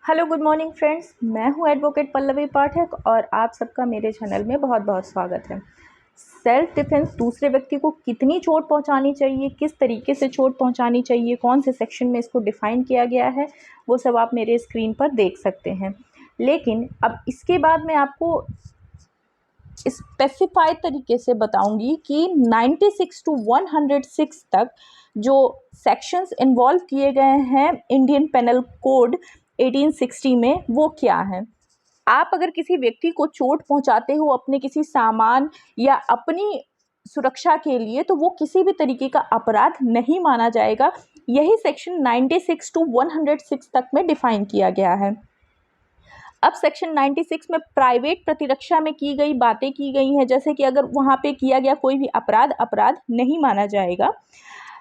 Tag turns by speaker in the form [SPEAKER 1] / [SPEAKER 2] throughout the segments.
[SPEAKER 1] Hello good morning friends, मैं हूं advocate Pallavi पाठक और आप सबका मेरे चैनल में बहुत बहुत स्वागत है। सेल्फ डिफेंस दूसरे व्यक्ति को कितनी चोट पहुंचानी चाहिए, किस तरीके से चोट पहुंचानी चाहिए, कौन से सेक्शन में इसको डिफ़ाइन किया गया है, वो सब आप मेरे स्क्रीन पर देख सकते हैं। लेकिन अब इसके बाद मैं आपको स्पेसिफाइड तरीके से बताऊंगी कि 96 टू 106 तक जो सेक्शंस इन्वॉल्व किए गए हैं इंडियन पेनल कोड 1860 में, वो क्या है। आप अगर किसी व्यक्ति को चोट पहुंचाते हो अपने किसी सामान या अपनी सुरक्षा के लिए, तो वो किसी भी तरीके का अपराध नहीं माना जाएगा। यही सेक्शन 96 टू 106 तक में डिफाइन किया गया है। अब सेक्शन 96 में प्राइवेट प्रतिरक्षा में की गई बातें की गई हैं, जैसे कि अगर वहाँ पे किया गया कोई भी अपराध नहीं माना जाएगा।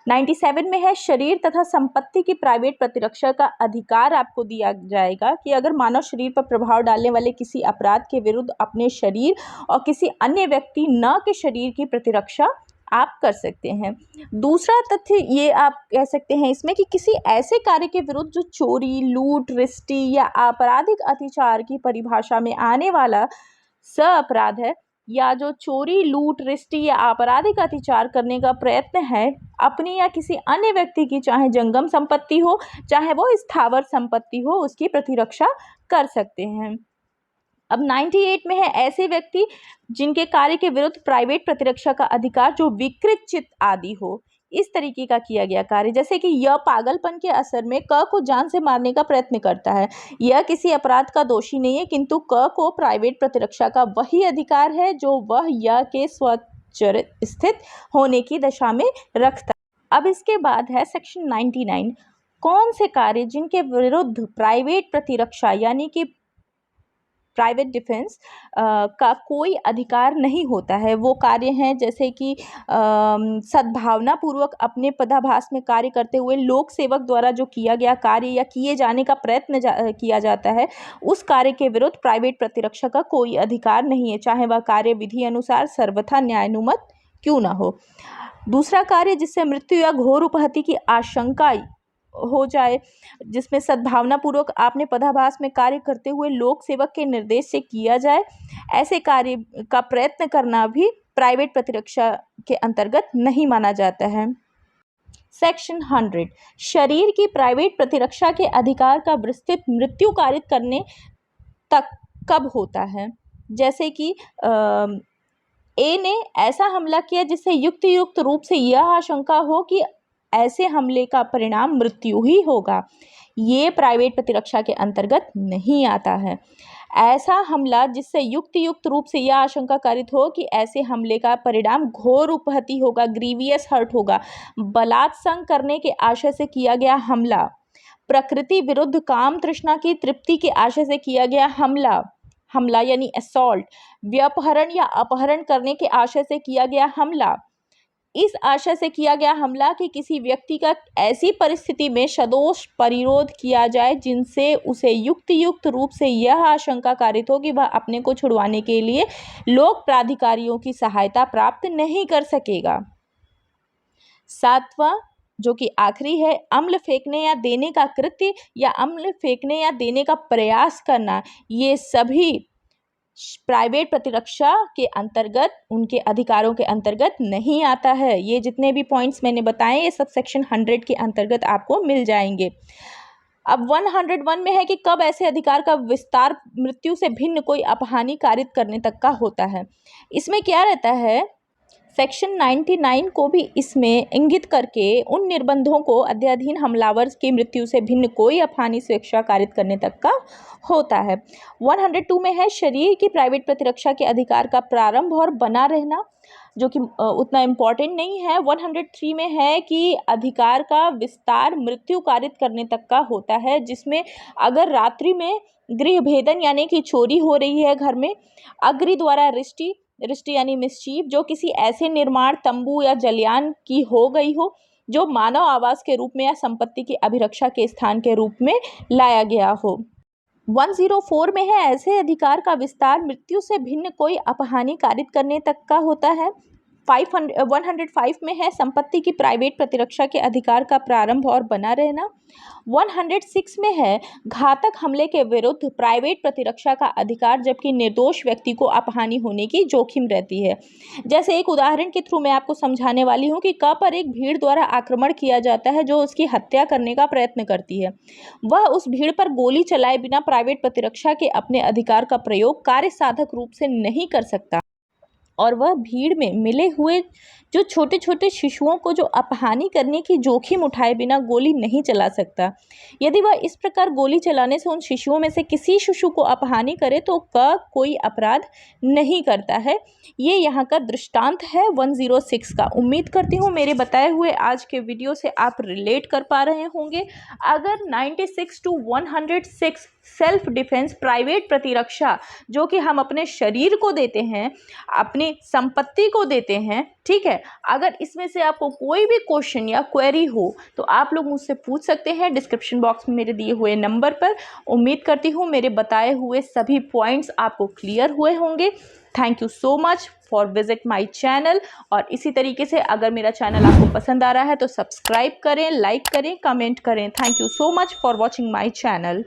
[SPEAKER 1] 97 में है शरीर तथा संपत्ति की प्राइवेट प्रतिरक्षा का अधिकार आपको दिया जाएगा कि अगर मानव शरीर पर प्रभाव डालने वाले किसी अपराध के विरुद्ध अपने शरीर और किसी अन्य व्यक्ति न के शरीर की प्रतिरक्षा आप कर सकते हैं। दूसरा तथ्य ये आप कह सकते हैं इसमें कि किसी ऐसे कार्य के विरुद्ध जो चोरी, लूट, रिश्वत या आपराधिक अत्याचार की परिभाषा में आने वाला अपराध है, या जो चोरी, लूट, रिश्वत या आपराधिक अत्याचार करने का प्रयत्न है अपनी या किसी अन्य व्यक्ति की, चाहे जंगम संपत्ति हो चाहे वो स्थावर संपत्ति हो, उसकी प्रतिरक्षा कर सकते हैं। अब 98 में है ऐसे व्यक्ति जिनके कार्य के विरुद्ध प्राइवेट प्रतिरक्षा का अधिकार जो विकृत चित्त आदि हो, इस तरीके का किया गया कार्य, जैसे कि यह पागलपन के असर में क को जान से मारने का प्रयत्न करता है। यह किसी अपराध का दोषी नहीं है, किंतु क को प्राइवेट प्रतिरक्षा का वही अधिकार है जो वह य के स्वचरित स्थित होने की दशा में रखता है। अब इसके बाद है सेक्शन 99। कौन से कार्य जिनके विरुद्ध प्राइवेट प्रतिरक्षा यानी कि प्राइवेट डिफेंस का कोई अधिकार नहीं होता है, वो कार्य हैं जैसे कि सद्भावना पूर्वक अपने पदाभास में कार्य करते हुए लोक सेवक द्वारा जो किया गया कार्य या किए जाने का प्रयत्न किया जाता है, उस कार्य के विरुद्ध प्राइवेट प्रतिरक्षा का कोई अधिकार नहीं है, चाहे वह कार्य विधि अनुसार सर्वथा न्यायानुमत क्यों न हो। दूसरा कार्य जिससे मृत्यु या घोर उपहति की आशंका हो जाए, जिसमें सद्भावना पूर्वक आपने पदाभास में कार्य करते हुए लोक सेवक के निर्देश से किया जाए, ऐसे कार्य का प्रयत्न करना भी प्राइवेट प्रतिरक्षा के अंतर्गत नहीं माना जाता है। सेक्शन 100 शरीर की प्राइवेट प्रतिरक्षा के अधिकार का विस्तृत मृत्यु कारित करने तक कब होता है, जैसे कि ए ने ऐसा हमला किया जिससे युक्त रूप से यह आशंका हो कि ऐसे हमले का परिणाम मृत्यु ही होगा, ये प्राइवेट प्रतिरक्षा के अंतर्गत नहीं आता है। ऐसा हमला जिससे युक्त रूप से यह आशंका कारित हो कि ऐसे हमले का परिणाम घोर उपहति होगा, ग्रीवियस हर्ट होगा, बलात्संग करने के आशय से किया गया हमला, प्रकृति विरुद्ध काम तृष्णा की तृप्ति के आशय से किया गया हमला यानी असॉल्ट, व्यपहरण या अपहरण करने के आशय से किया गया हमला, इस आशय से किया गया हमला कि किसी व्यक्ति का ऐसी परिस्थिति में सदोष परिरोध किया जाए जिनसे उसे युक्त रूप से यह आशंका कारित हो कि वह अपने को छुड़वाने के लिए लोक प्राधिकारियों की सहायता प्राप्त नहीं कर सकेगा। सातवां जो कि आखिरी है, अम्ल फेंकने या देने का कृत्य या अम्ल फेंकने या देने का प्रयास करना, ये सभी प्राइवेट प्रतिरक्षा के अंतर्गत, उनके अधिकारों के अंतर्गत नहीं आता है। ये जितने भी पॉइंट्स मैंने बताए ये सब सेक्शन 100 के अंतर्गत आपको मिल जाएंगे। अब 101 में है कि कब ऐसे अधिकार का विस्तार मृत्यु से भिन्न कोई अपहानि कारित करने तक का होता है। इसमें क्या रहता है, सेक्शन 99 को भी इसमें इंगित करके उन निर्बंधों को अध्याधीन हमलावर की मृत्यु से भिन्न कोई अपहानि स्वेच्छा कारित करने तक का होता है। 102 में है शरीर की प्राइवेट प्रतिरक्षा के अधिकार का प्रारंभ और बना रहना, जो कि उतना इम्पोर्टेंट नहीं है। 103 में है कि अधिकार का विस्तार मृत्यु कारित करने तक का होता है, जिसमें अगर रात्रि में गृह भेदन यानी कि चोरी हो रही है घर में, अग्नि द्वारा रिष्ट यानी मिसचीफ जो किसी ऐसे निर्माण, तंबू या जलयान की हो गई हो जो मानव आवास के रूप में या संपत्ति की अभिरक्षा के स्थान के रूप में लाया गया हो। 104 में है ऐसे अधिकार का विस्तार मृत्यु से भिन्न कोई अपहानि कारित करने तक का होता है। 105 में है संपत्ति की प्राइवेट प्रतिरक्षा के अधिकार का प्रारंभ और बना रहना। 106 में है घातक हमले के विरुद्ध प्राइवेट प्रतिरक्षा का अधिकार, जबकि निर्दोष व्यक्ति को अपहानि होने की जोखिम रहती है। जैसे एक उदाहरण के थ्रू मैं आपको समझाने वाली हूँ कि क पर एक भीड़ द्वारा आक्रमण किया जाता है जो उसकी हत्या करने का प्रयत्न करती है। वह उस भीड़ पर गोली चलाए बिना प्राइवेट प्रतिरक्षा के अपने अधिकार का प्रयोग कार्य साधक रूप से नहीं कर सकता, और वह भीड़ में मिले हुए जो छोटे छोटे शिशुओं को जो अपहानि करने की जोखिम उठाए बिना गोली नहीं चला सकता। यदि वह इस प्रकार गोली चलाने से उन शिशुओं में से किसी शिशु को अपहानि करे तो कोई अपराध नहीं करता है। ये यहाँ का दृष्टांत है 106 का। उम्मीद करती हूँ मेरे बताए हुए आज के वीडियो से आप रिलेट कर पा रहे होंगे। अगर 96 to 106 सेल्फ डिफेंस प्राइवेट प्रतिरक्षा जो कि हम अपने शरीर को देते हैं, अपनी संपत्ति को देते हैं, ठीक है, अगर इसमें से आपको कोई भी क्वेश्चन या क्वेरी हो तो आप लोग मुझसे पूछ सकते हैं डिस्क्रिप्शन बॉक्स में मेरे दिए हुए नंबर पर। उम्मीद करती हूँ मेरे बताए हुए सभी पॉइंट्स आपको क्लियर हुए होंगे। Thank you so much for visit my channel. और इसी तरीके से अगर मेरा चैनल आपको पसंद आ रहा है तो सब्सक्राइब करें, लाइक करें, कमेंट करें। Thank you so much for watching my channel.